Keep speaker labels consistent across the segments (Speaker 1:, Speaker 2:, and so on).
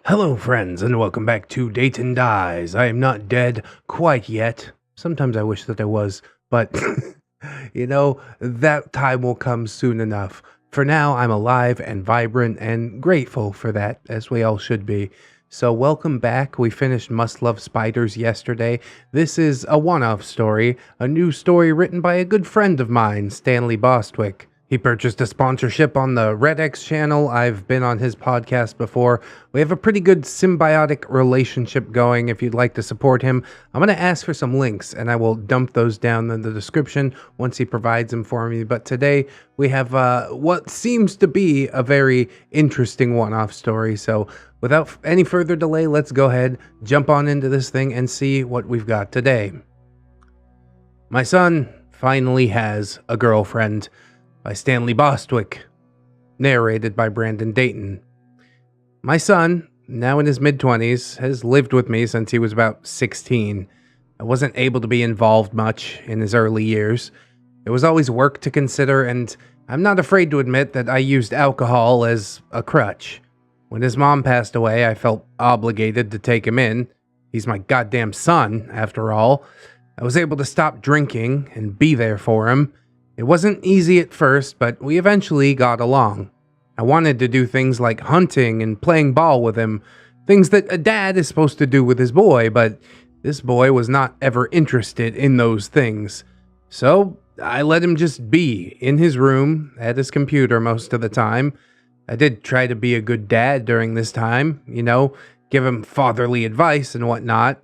Speaker 1: Hello, friends, and welcome back to Dayton Dies. I am not dead quite yet. Sometimes I wish that I was, but that time will come soon enough. For now, I'm alive and vibrant and grateful for that, as we all should be. So, welcome back. We finished Must Love Spiders yesterday. This is a one-off story, a new story written by a good friend of mine, Stanley Bostwick. He purchased a sponsorship on the ReddX channel. I've been on his podcast before. We have a pretty good symbiotic relationship going. If you'd like to support him, I'm going to ask for some links, and I will dump those down in the description once he provides them for me. But today, we have what seems to be a very interesting one-off story. So without any further delay, let's go ahead, jump on into this thing, and see what we've got today. My son finally has a girlfriend. By Stanley Bostwick, narrated by Brandon Dayton. My son, now in his mid-20s, has lived with me since he was about 16. I wasn't able to be involved much in his early years. There was always work to consider, and I'm not afraid to admit that I used alcohol as a crutch. When his mom passed away, I felt obligated to take him in. He's my goddamn son, after all. I was able to stop drinking and be there for him. It wasn't easy at first, but we eventually got along. I wanted to do things like hunting and playing ball with him, things that a dad is supposed to do with his boy, but this boy was not ever interested in those things. So I let him just be in his room, at his computer most of the time. I did try to be a good dad during this time, give him fatherly advice and whatnot.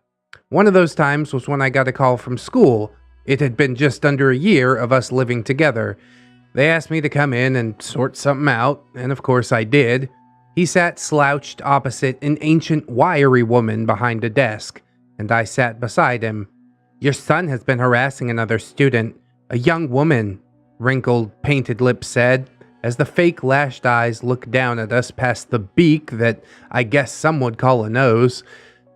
Speaker 1: One of those times was when I got a call from school. It had been just under a year of us living together. They asked me to come in and sort something out, and of course I did. He sat slouched opposite an ancient, wiry woman behind a desk, and I sat beside him. "Your son has been harassing another student, a young woman," wrinkled, painted lips said, as the fake lashed eyes looked down at us past the beak that I guess some would call a nose.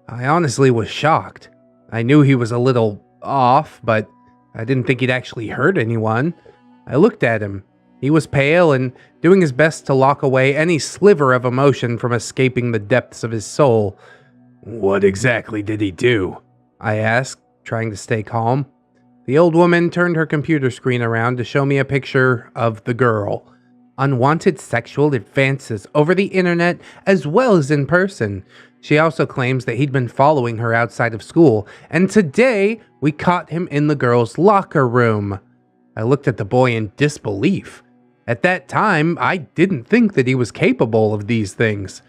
Speaker 1: I honestly was shocked. I knew he was a little off, but I didn't think he'd actually hurt anyone. I looked at him. He was pale and doing his best to lock away any sliver of emotion from escaping the depths of his soul. "What exactly did he do?" I asked, trying to stay calm. The old woman turned her computer screen around to show me a picture of the girl. Unwanted sexual advances over the internet as well as in person. She also claims that he'd been following her outside of school, and today we caught him in the girl's locker room. I looked at the boy in disbelief. At that time, I didn't think that he was capable of these things.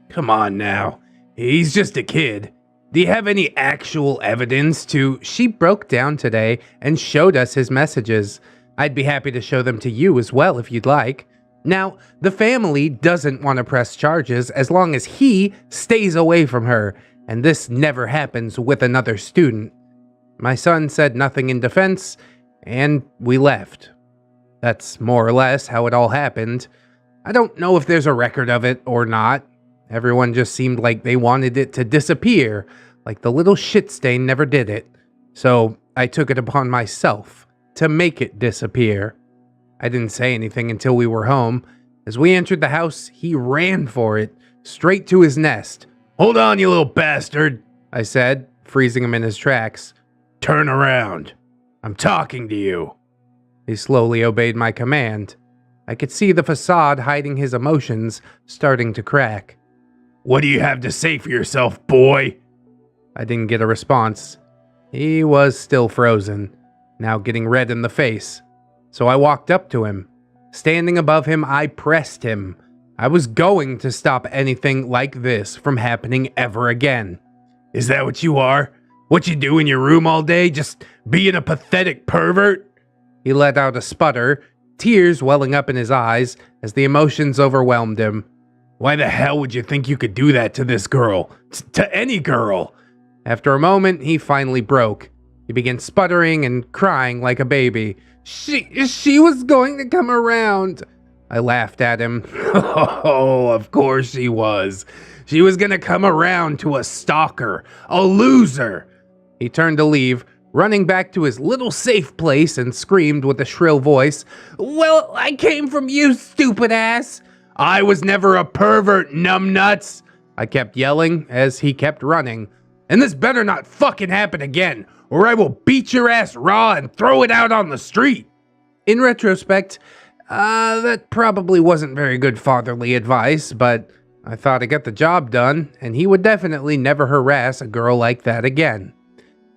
Speaker 1: "Come on now, he's just a kid. Do you have any actual evidence to—" She broke down today and showed us his messages. I'd be happy to show them to you as well if you'd like. Now, the family doesn't want to press charges as long as he stays away from her, and this never happens with another student. My son said nothing in defense, and we left. That's more or less how it all happened. I don't know if there's a record of it or not. Everyone just seemed like they wanted it to disappear, like the little shit stain never did it. So I took it upon myself to make it disappear. I didn't say anything until we were home. As we entered the house, he ran for it, straight to his nest. "Hold on, you little bastard," I said, freezing him in his tracks. "Turn around. I'm talking to you." He slowly obeyed my command. I could see the facade hiding his emotions starting to crack. "What do you have to say for yourself, boy?" I didn't get a response. He was still frozen, now getting red in the face. So I walked up to him. Standing above him, I pressed him. I was going to stop anything like this from happening ever again. "Is that what you are? What you do in your room all day? Just being a pathetic pervert?" He let out a sputter, tears welling up in his eyes as the emotions overwhelmed him. "Why the hell would you think you could do that to this girl? To any girl?" After a moment, he finally broke. He began sputtering and crying like a baby. She was going to come around." I laughed at him. "Oh, of course she was. She was gonna come around to a stalker, a loser." He turned to leave, running back to his little safe place, and screamed with a shrill voice, "Well, I came from you, stupid ass." "I was never a pervert, numbnuts." I kept yelling as he kept running. "And this better not fucking happen again, or I will beat your ass raw and throw it out on the street." In retrospect, that probably wasn't very good fatherly advice, but I thought I'd get the job done, and he would definitely never harass a girl like that again.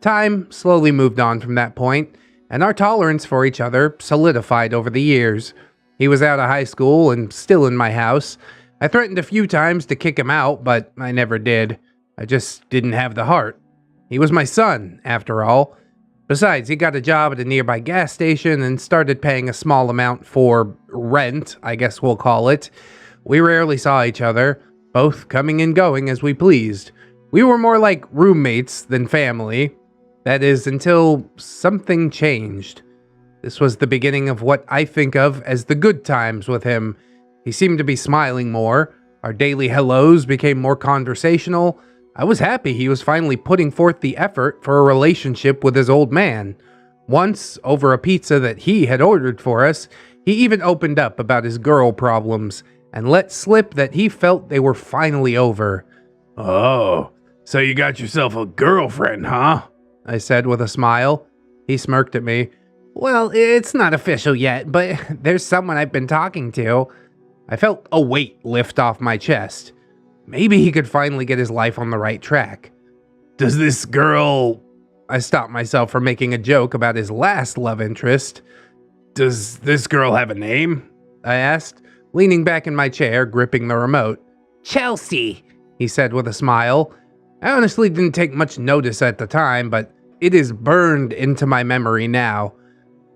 Speaker 1: Time slowly moved on from that point, and our tolerance for each other solidified over the years. He was out of high school and still in my house. I threatened a few times to kick him out, but I never did. I just didn't have the heart. He was my son, after all. Besides, he got a job at a nearby gas station and started paying a small amount for rent, I guess we'll call it. We rarely saw each other, both coming and going as we pleased. We were more like roommates than family. That is, until something changed. This was the beginning of what I think of as the good times with him. He seemed to be smiling more. Our daily hellos became more conversational. I was happy he was finally putting forth the effort for a relationship with his old man. Once, over a pizza that he had ordered for us, he even opened up about his girl problems and let slip that he felt they were finally over.
Speaker 2: "Oh, so you got yourself a girlfriend, huh?"
Speaker 1: I said with a smile. He smirked at me. "Well, it's not official yet, but there's someone I've been talking to." I felt a weight lift off my chest. Maybe he could finally get his life on the right track.
Speaker 2: "Does this girl..."
Speaker 1: I stopped myself from making a joke about his last love interest.
Speaker 2: "Does this girl have a name?"
Speaker 1: I asked, leaning back in my chair, gripping the remote. "Chelsea," he said with a smile. I honestly didn't take much notice at the time, but it is burned into my memory now.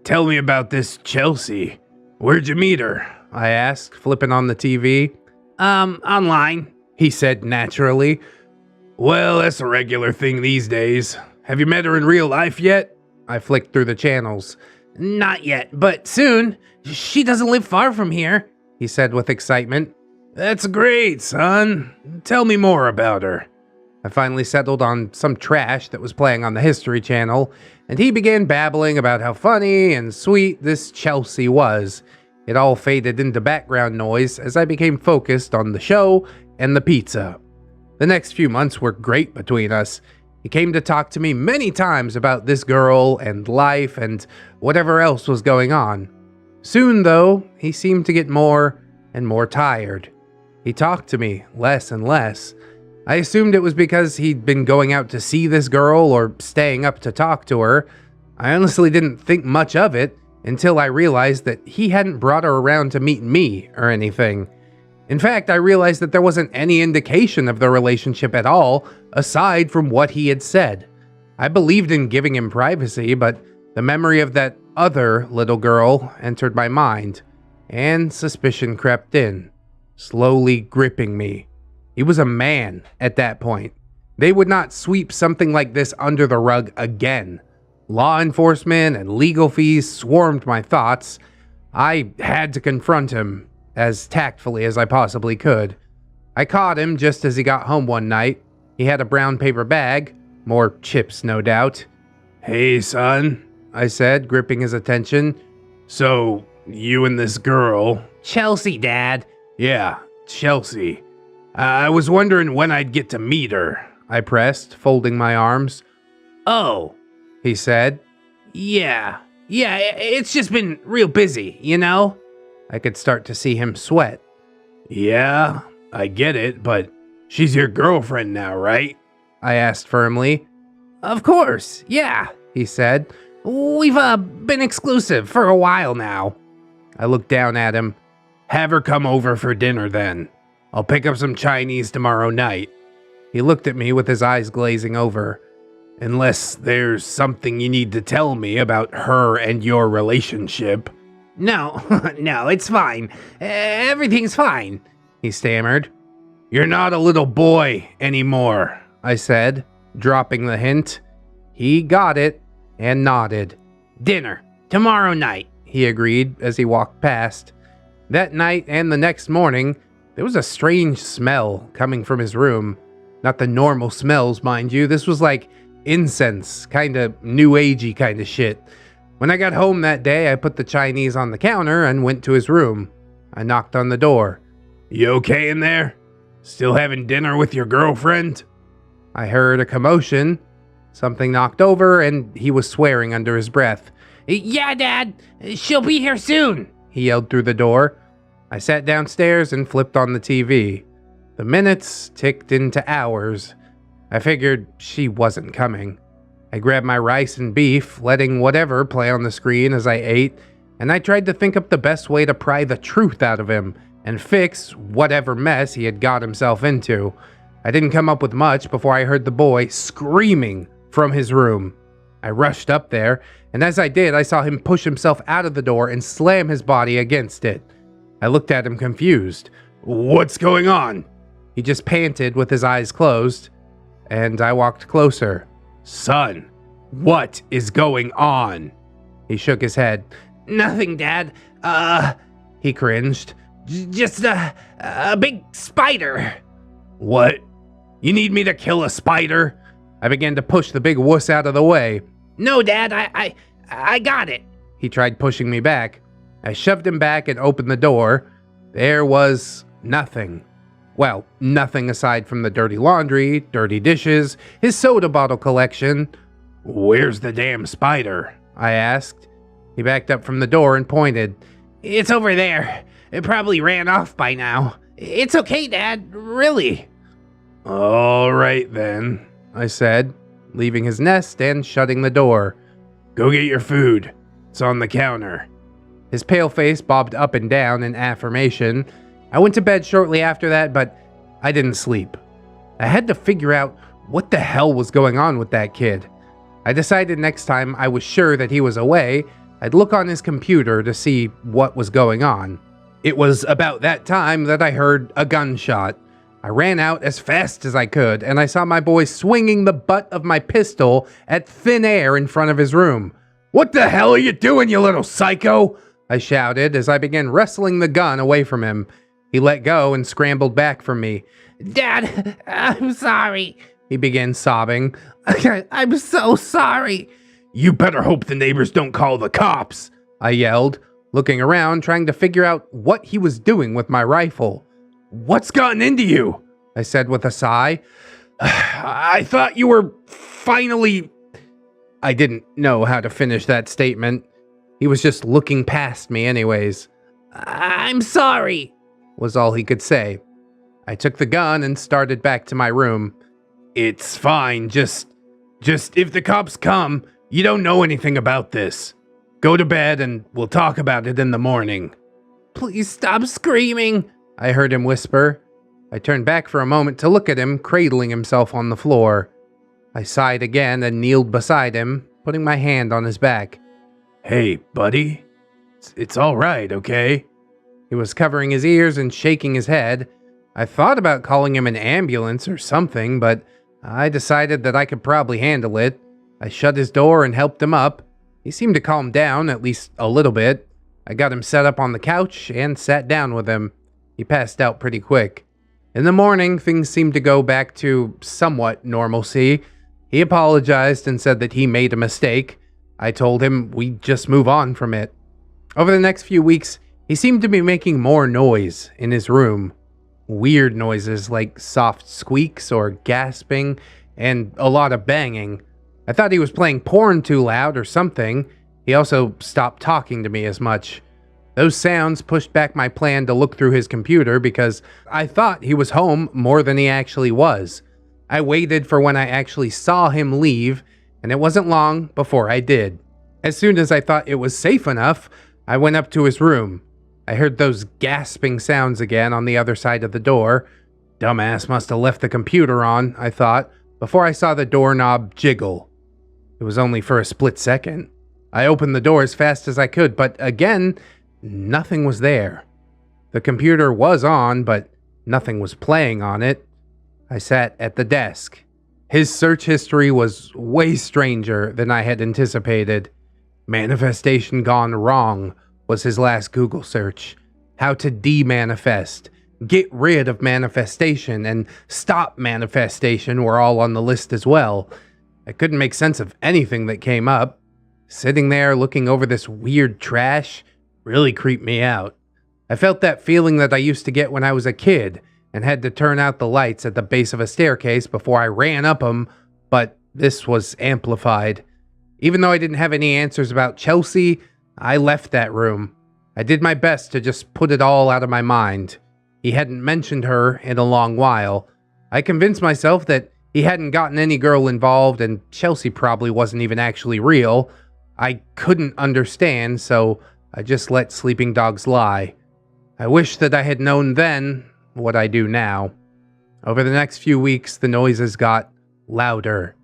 Speaker 2: "Tell me about this Chelsea. Where'd you meet her?"
Speaker 1: I asked, flipping on the TV. Online," he said naturally.
Speaker 2: "Well, that's a regular thing these days. Have you met her in real life yet?"
Speaker 1: I flicked through the channels. "Not yet, but soon. She doesn't live far from here," he said with excitement.
Speaker 2: "That's great, son. Tell me more about her."
Speaker 1: I finally settled on some trash that was playing on the History Channel, and he began babbling about how funny and sweet this Chelsea was. It all faded into background noise as I became focused on the show and the pizza. The next few months were great between us. He came to talk to me many times about this girl and life and whatever else was going on. Soon, though, he seemed to get more and more tired. He talked to me less and less. I assumed it was because he'd been going out to see this girl or staying up to talk to her. I honestly didn't think much of it until I realized that he hadn't brought her around to meet me or anything. In fact, I realized that there wasn't any indication of the relationship at all, aside from what he had said. I believed in giving him privacy, but the memory of that other little girl entered my mind, and suspicion crept in, slowly gripping me. He was a man at that point. They would not sweep something like this under the rug again. Law enforcement and legal fees swarmed my thoughts. I had to confront him as tactfully as I possibly could. I caught him just as he got home one night. He had a brown paper bag, more chips no doubt.
Speaker 2: "Hey, son,"
Speaker 1: I said, gripping his attention.
Speaker 2: "So, you and this girl..."
Speaker 1: "Chelsea, Dad."
Speaker 2: "Yeah, Chelsea. I was wondering when I'd get to meet her,"
Speaker 1: I pressed, folding my arms.
Speaker 2: "Oh,"
Speaker 1: he said.
Speaker 2: Yeah, it's just been real busy, you know?"
Speaker 1: I could start to see him sweat.
Speaker 2: "Yeah, I get it, but she's your girlfriend now, right?"
Speaker 1: I asked firmly.
Speaker 2: "Of course, yeah,"
Speaker 1: he said.
Speaker 2: "We've been exclusive for a while now."
Speaker 1: I looked down at him.
Speaker 2: "Have her come over for dinner then. I'll pick up some Chinese tomorrow night."
Speaker 1: He looked at me with his eyes glazing over.
Speaker 2: "Unless there's something you need to tell me about her and your relationship."
Speaker 1: "No, no, it's fine. Everything's fine," he stammered.
Speaker 2: "You're not a little boy anymore,"
Speaker 1: I said, dropping the hint. He got it and nodded.
Speaker 2: "Dinner, tomorrow night,"
Speaker 1: he agreed as he walked past. That night and the next morning, there was a strange smell coming from his room. Not the normal smells, mind you. This was like incense, kinda new agey kinda shit. When I got home that day, I put the Chinese on the counter and went to his room. I knocked on the door.
Speaker 2: "You okay in there?" Still having dinner with your girlfriend?
Speaker 1: I heard a commotion. Something knocked over, and he was swearing under his breath.
Speaker 3: Yeah, Dad, she'll be here soon,
Speaker 1: he yelled through the door. I sat downstairs and flipped on the TV. The minutes ticked into hours. I figured she wasn't coming. I grabbed my rice and beef, letting whatever play on the screen as I ate, and I tried to think up the best way to pry the truth out of him and fix whatever mess he had got himself into. I didn't come up with much before I heard the boy screaming from his room. I rushed up there, and as I did, I saw him push himself out of the door and slam his body against it. I looked at him confused.
Speaker 2: What's going on?
Speaker 1: He just panted with his eyes closed, and I walked closer.
Speaker 2: Son, what is going on?
Speaker 1: He shook his head.
Speaker 3: Nothing, Dad.
Speaker 1: He cringed.
Speaker 3: Just a big spider.
Speaker 2: What? You need me to kill a spider?
Speaker 1: I began to push the big wuss out of the way.
Speaker 3: No, Dad, I got it.
Speaker 1: He tried pushing me back. I shoved him back and opened the door. There was nothing. Well, nothing aside from the dirty laundry, dirty dishes, his soda bottle collection.
Speaker 2: Where's the damn spider?
Speaker 1: I asked. He backed up from the door and pointed.
Speaker 3: It's over there. It probably ran off by now. It's okay, Dad, really.
Speaker 2: All right then,
Speaker 1: I said, leaving his nest and shutting the door.
Speaker 2: Go get your food. It's on the counter.
Speaker 1: His pale face bobbed up and down in affirmation. I went to bed shortly after that, but I didn't sleep. I had to figure out what the hell was going on with that kid. I decided next time I was sure that he was away, I'd look on his computer to see what was going on. It was about that time that I heard a gunshot. I ran out as fast as I could, and I saw my boy swinging the butt of my pistol at thin air in front of his room.
Speaker 2: What the hell are you doing, you little psycho?
Speaker 1: I shouted as I began wrestling the gun away from him. He let go and scrambled back from me.
Speaker 3: Dad, I'm sorry,
Speaker 1: he began sobbing.
Speaker 3: I'm so sorry.
Speaker 2: You better hope the neighbors don't call the cops,
Speaker 1: I yelled, looking around trying to figure out what he was doing with my rifle.
Speaker 2: What's gotten into you?
Speaker 1: I said with a sigh.
Speaker 2: I thought you were finally...
Speaker 1: I didn't know how to finish that statement. He was just looking past me anyways.
Speaker 3: I'm sorry,
Speaker 1: was all he could say. I took the gun and started back to my room.
Speaker 2: It's fine, just if the cops come, you don't know anything about this. Go to bed and we'll talk about it in the morning.
Speaker 3: Please stop screaming,
Speaker 1: I heard him whisper. I turned back for a moment to look at him cradling himself on the floor. I sighed again and kneeled beside him, putting my hand on his back.
Speaker 2: Hey, buddy. It's all right, okay?
Speaker 1: He was covering his ears and shaking his head. I thought about calling him an ambulance or something, but I decided that I could probably handle it. I shut his door and helped him up. He seemed to calm down, at least a little bit. I got him set up on the couch and sat down with him. He passed out pretty quick. In the morning, things seemed to go back to somewhat normalcy. He apologized and said that he made a mistake. I told him we'd just move on from it. Over the next few weeks, he seemed to be making more noise in his room. Weird noises like soft squeaks or gasping, and a lot of banging. I thought he was playing porn too loud or something. He also stopped talking to me as much. Those sounds pushed back my plan to look through his computer because I thought he was home more than he actually was. I waited for when I actually saw him leave, and it wasn't long before I did. As soon as I thought it was safe enough, I went up to his room. I heard those gasping sounds again on the other side of the door. Dumbass must have left the computer on, I thought, before I saw the doorknob jiggle. It was only for a split second. I opened the door as fast as I could, but again, nothing was there. The computer was on, but nothing was playing on it. I sat at the desk. His search history was way stranger than I had anticipated. Manifestation gone wrong was his last Google search. How to de-manifest, get rid of manifestation, and stop manifestation were all on the list as well. I couldn't make sense of anything that came up. Sitting there looking over this weird trash really creeped me out. I felt that feeling that I used to get when I was a kid, and had to turn out the lights at the base of a staircase before I ran up them, but this was amplified. Even though I didn't have any answers about Chelsea, I left that room. I did my best to just put it all out of my mind. He hadn't mentioned her in a long while. I convinced myself that he hadn't gotten any girl involved and Chelsea probably wasn't even actually real. I couldn't understand, so I just let sleeping dogs lie. I wish that I had known then what I do now. Over the next few weeks, the noises got louder.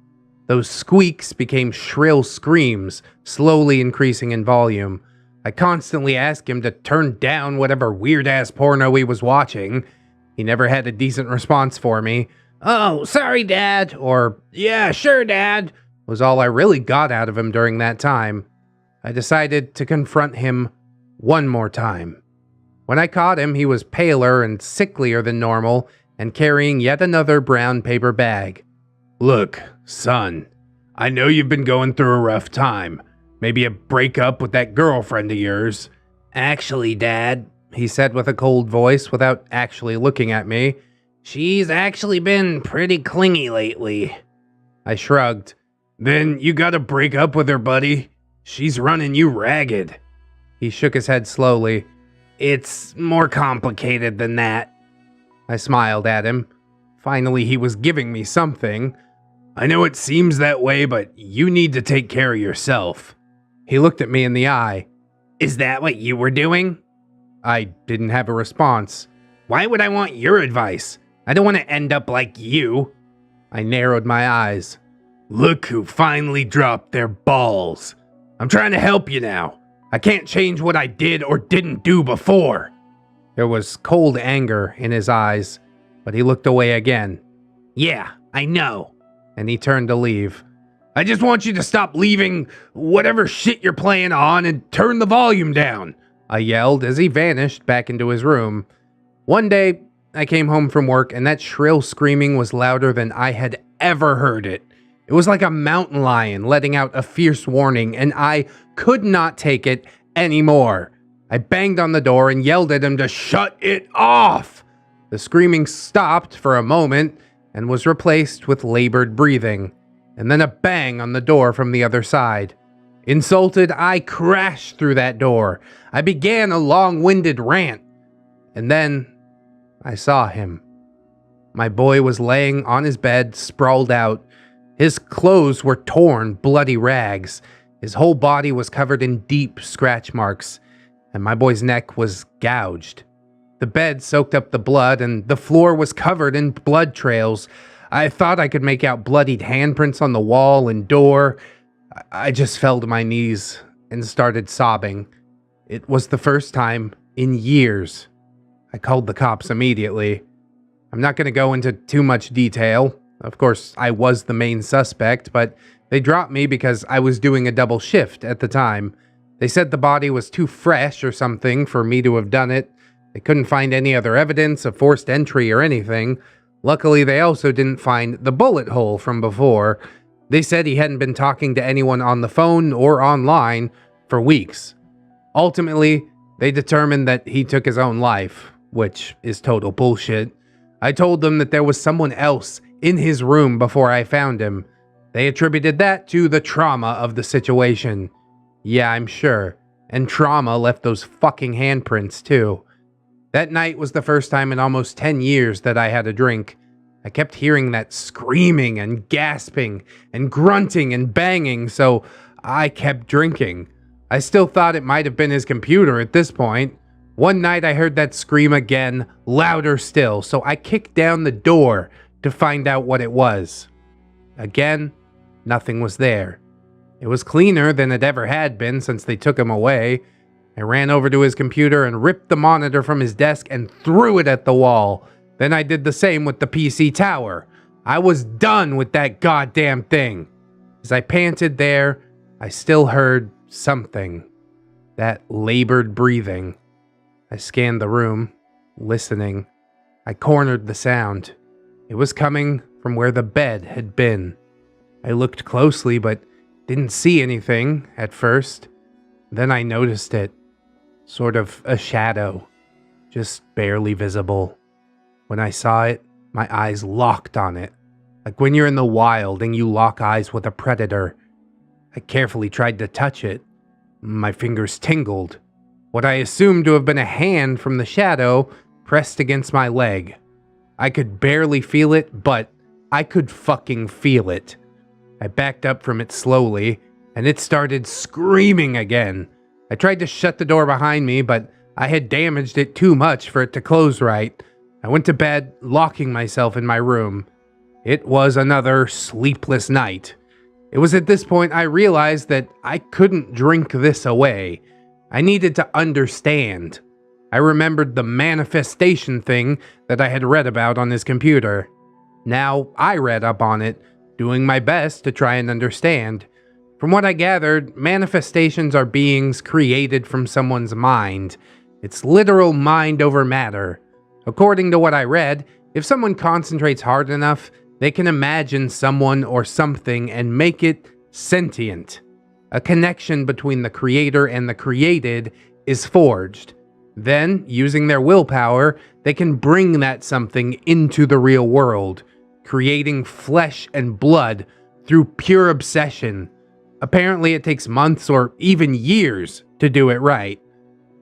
Speaker 1: Those squeaks became shrill screams, slowly increasing in volume. I constantly asked him to turn down whatever weird-ass porno he was watching. He never had a decent response for me.
Speaker 3: Oh, sorry, Dad, or yeah, sure, Dad,
Speaker 1: was all I really got out of him during that time. I decided to confront him one more time. When I caught him, he was paler and sicklier than normal and carrying yet another brown paper bag.
Speaker 2: Look, son, I know you've been going through a rough time. Maybe a breakup with that girlfriend of yours.
Speaker 3: Actually, Dad,
Speaker 1: he said with a cold voice without actually looking at me.
Speaker 3: She's actually been pretty clingy lately.
Speaker 1: I shrugged.
Speaker 2: Then you gotta break up with her, buddy. She's running you ragged.
Speaker 1: He shook his head slowly.
Speaker 3: It's more complicated than that.
Speaker 1: I smiled at him. Finally, he was giving me something.
Speaker 2: I know it seems that way, but you need to take care of yourself.
Speaker 1: He looked at me in the eye.
Speaker 3: Is that what you were doing?
Speaker 1: I didn't have a response.
Speaker 3: Why would I want your advice? I don't want to end up like you.
Speaker 1: I narrowed my eyes.
Speaker 2: Look who finally dropped their balls. I'm trying to help you now. I can't change what I did or didn't do before.
Speaker 1: There was cold anger in his eyes, but he looked away again.
Speaker 3: Yeah, I know.
Speaker 1: And he turned to leave.
Speaker 2: I just want you to stop leaving whatever shit you're playing on and turn the volume down,
Speaker 1: I yelled as he vanished back into his room. One day, I came home from work and that shrill screaming was louder than I had ever heard it. It was like a mountain lion letting out a fierce warning, and I could not take it anymore. I banged on the door and yelled at him to shut it off. The screaming stopped for a moment and was replaced with labored breathing, and then a bang on the door from the other side. Insulted, I crashed through that door. I began a long-winded rant, and then I saw him. My boy was laying on his bed, sprawled out. His clothes were torn, bloody rags. His whole body was covered in deep scratch marks, and my boy's neck was gouged. The bed soaked up the blood, and the floor was covered in blood trails. I thought I could make out bloodied handprints on the wall and door. I just fell to my knees and started sobbing. It was the first time in years. I called the cops immediately. I'm not going to go into too much detail. Of course, I was the main suspect, but they dropped me because I was doing a double shift at the time. They said the body was too fresh or something for me to have done it. They couldn't find any other evidence of forced entry or anything. Luckily, they also didn't find the bullet hole from before. They said he hadn't been talking to anyone on the phone or online for weeks. Ultimately, they determined that he took his own life, which is total bullshit. I told them that there was someone else in his room before I found him. They attributed that to the trauma of the situation. Yeah, I'm sure. And trauma left those fucking handprints, too. That night was the first time in almost 10 years that I had a drink. I kept hearing that screaming and gasping and grunting and banging, so I kept drinking. I still thought it might have been his computer at this point. One night I heard that scream again, louder still, so I kicked down the door to find out what it was. Again, nothing was there. It was cleaner than it ever had been since they took him away. I ran over to his computer and ripped the monitor from his desk and threw it at the wall. Then I did the same with the PC tower. I was done with that goddamn thing. As I panted there, I still heard something. That labored breathing. I scanned the room, listening. I cornered the sound. It was coming from where the bed had been. I looked closely, but didn't see anything at first. Then I noticed it. Sort of a shadow, just barely visible. When I saw it, my eyes locked on it, like when you're in the wild and you lock eyes with a predator. I carefully tried to touch it. My fingers tingled. What I assumed to have been a hand from the shadow pressed against my leg. I could barely feel it, but I could fucking feel it. I backed up from it slowly, and it started screaming again. I tried to shut the door behind me, but I had damaged it too much for it to close right. I went to bed, locking myself in my room. It was another sleepless night. It was at this point I realized that I couldn't drink this away. I needed to understand. I remembered the manifestation thing that I had read about on his computer. Now I read up on it, doing my best to try and understand. From what I gathered, manifestations are beings created from someone's mind. It's literal mind over matter. According to what I read, if someone concentrates hard enough, they can imagine someone or something and make it sentient. A connection between the creator and the created is forged. Then, using their willpower, they can bring that something into the real world, creating flesh and blood through pure obsession. Apparently, it takes months or even years to do it right.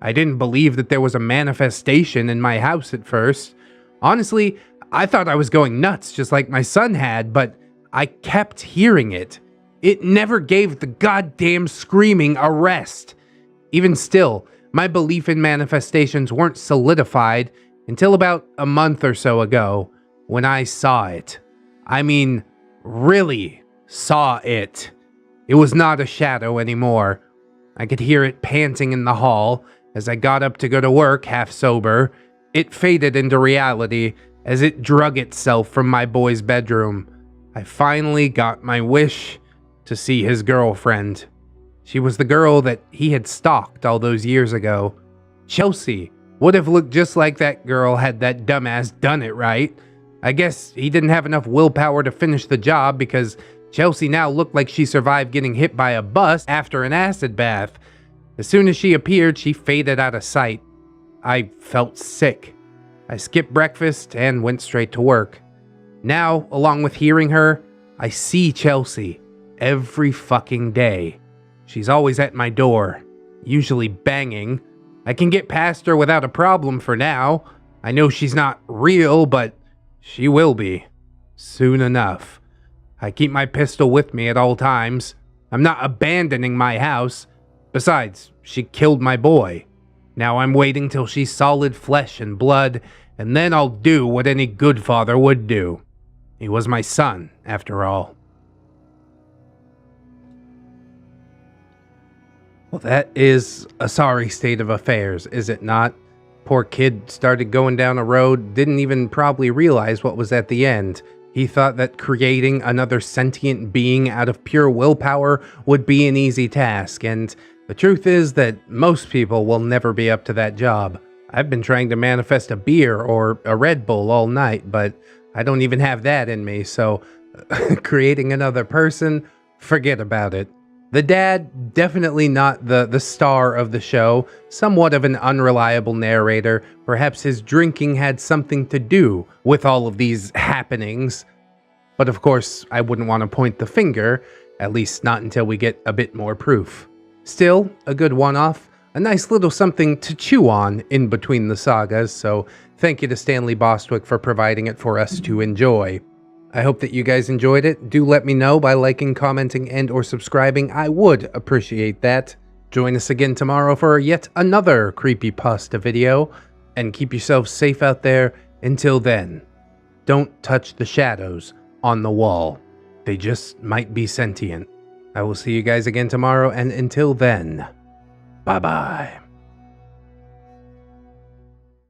Speaker 1: I didn't believe that there was a manifestation in my house at first. Honestly, I thought I was going nuts just like my son had, but I kept hearing it. It never gave the goddamn screaming a rest. Even still, my belief in manifestations weren't solidified until about a month or so ago, when I saw it. I mean, really saw it. It was not a shadow anymore. I could hear it panting in the hall as I got up to go to work half sober. It faded into reality as it drug itself from my boy's bedroom. I finally got my wish to see his girlfriend. She was the girl that he had stalked all those years ago. Chelsea would have looked just like that girl had that dumbass done it right. I guess he didn't have enough willpower to finish the job because Chelsea now looked like she survived getting hit by a bus after an acid bath. As soon as she appeared, she faded out of sight. I felt sick. I skipped breakfast and went straight to work. Now, along with hearing her, I see Chelsea every fucking day. She's always at my door, usually banging. I can get past her without a problem for now. I know she's not real, but she will be. Soon enough. I keep my pistol with me at all times. I'm not abandoning my house. Besides, she killed my boy. Now I'm waiting till she's solid flesh and blood, and then I'll do what any good father would do. He was my son, after all. Well, that is a sorry state of affairs, is it not? Poor kid started going down a road, didn't even probably realize what was at the end. He thought that creating another sentient being out of pure willpower would be an easy task, and the truth is that most people will never be up to that job. I've been trying to manifest a beer or a Red Bull all night, but I don't even have that in me, so creating another person, forget about it. The dad, definitely not the star of the show, somewhat of an unreliable narrator. Perhaps his drinking had something to do with all of these happenings. But of course, I wouldn't want to point the finger, at least not until we get a bit more proof. Still, a good one-off, a nice little something to chew on in between the sagas, so thank you to Stanley Bostwick for providing it for us to enjoy. I hope that you guys enjoyed it. Do let me know by liking, commenting, and or subscribing. I would appreciate that. Join us again tomorrow for yet another creepypasta video, and keep yourselves safe out there. Until then, don't touch the shadows on the wall. They just might be sentient. I will see you guys again tomorrow, and until then, bye-bye.